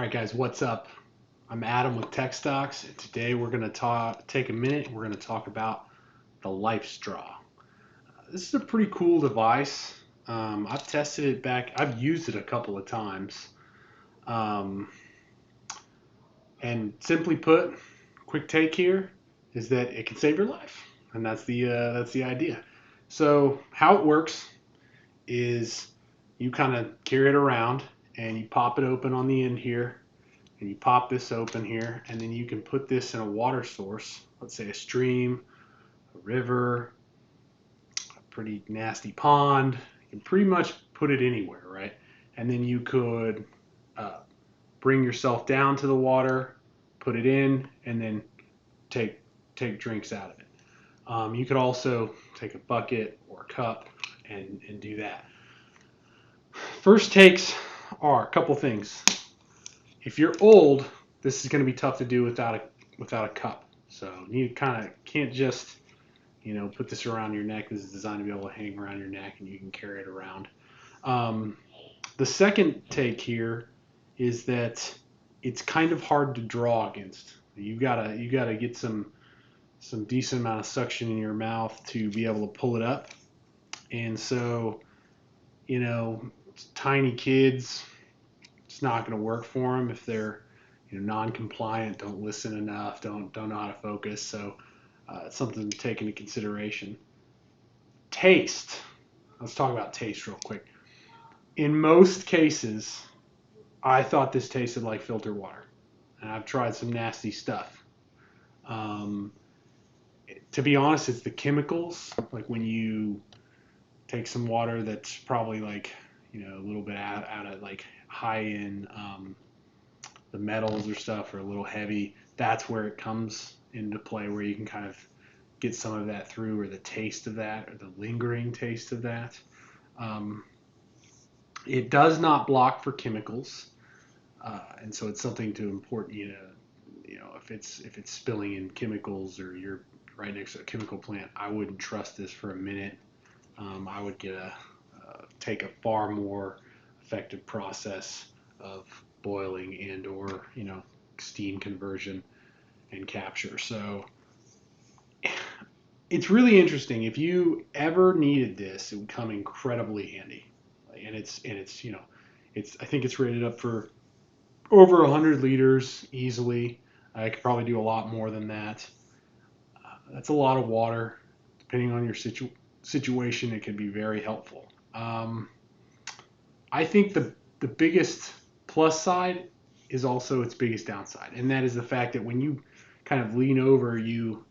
Alright guys, what's up? I'm Adam with Stox, and today we're going to take a minute and we're going to talk about the Lifestraw. This is a pretty cool device. I've tested it I've used it a couple of times. And simply put, quick take here is that it can save your life. And that's the idea. So how it works is you kind of carry it around and you pop it open on the end here. And you pop this open here, and then you can put this in a water source, let's say a stream, a river, a pretty nasty pond. You can pretty much put it anywhere, right? And then you could bring yourself down to the water, put it in, and then take drinks out of it. You could also take a bucket or a cup and do that. First takes are a couple things. If you're old, this is going to be tough to do without a cup. So you can't just, put this around your neck. This is designed to be able to hang around your neck, and you can carry it around. The second take here is that it's kind of hard to draw against. You gotta get some decent amount of suction in your mouth to be able to pull it up. And so, tiny kids, it's not going to work for them if they're non-compliant, don't listen enough, don't know how to focus. So it's something to take into consideration. Taste. Let's talk about taste real quick. In most cases, I thought this tasted like filtered water, and I've tried some nasty stuff. To be honest, it's the chemicals. Like when you take some water that's probably like a little bit out of like high in the metals or stuff, or a little heavy, that's where it comes into play, where you can kind of get some of that through, or the taste of that, or the lingering taste of that. It does not block for chemicals, and so it's something to import. If it's spilling in chemicals, or you're right next to a chemical plant, I wouldn't trust this for a minute. I would take a far more effective process of boiling and or steam conversion and capture. So it's really interesting. If you ever needed this, it would come incredibly handy. And it's I think it's rated up for over 100 liters easily. I could probably do a lot more than that. That's a lot of water. Depending on your situation, it can be very helpful. I think the biggest plus side is also its biggest downside, and that is the fact that when you kind of lean over, you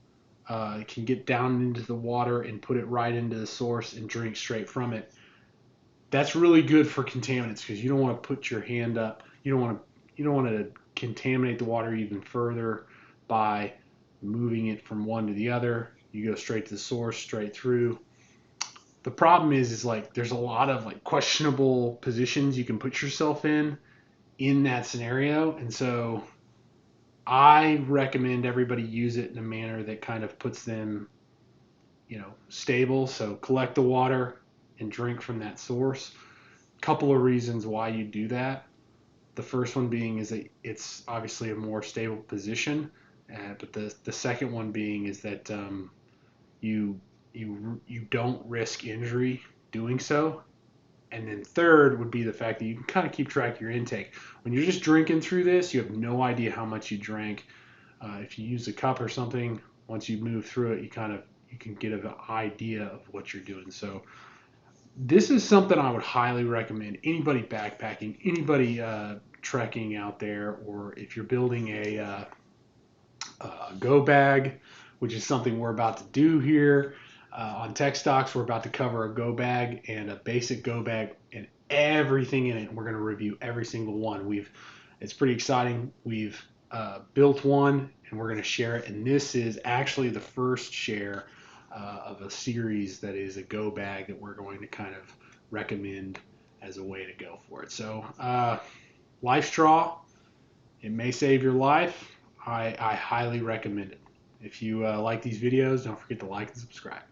can get down into the water and put it right into the source and drink straight from it. That's really good for contaminants, because you don't want to put your hand up. You don't want to contaminate the water even further by moving it from one to the other. You go straight to the source, straight through. The problem is like there's a lot of like questionable positions you can put yourself in that scenario, and so I recommend everybody use it in a manner that kind of puts them, stable. So collect the water and drink from that source. Couple of reasons why you do that. The first one being is that it's obviously a more stable position, but the second one being is that you don't risk injury doing so. And then third would be the fact that you can kind of keep track of your intake. When you're just drinking through this, you have no idea how much you drank. If you use a cup or something, once you move through it, you can get an idea of what you're doing. So this is something I would highly recommend. Anybody backpacking, anybody trekking out there, or if you're building a go bag, which is something we're about to do here. On Stox, we're about to cover a go bag and a basic go bag and everything in it. We're going to review every single one. It's pretty exciting. We've built one, and we're going to share it. And this is actually the first share of a series that is a go bag that we're going to kind of recommend as a way to go for it. So Lifestraw, it may save your life. I highly recommend it. If you like these videos, don't forget to like and subscribe.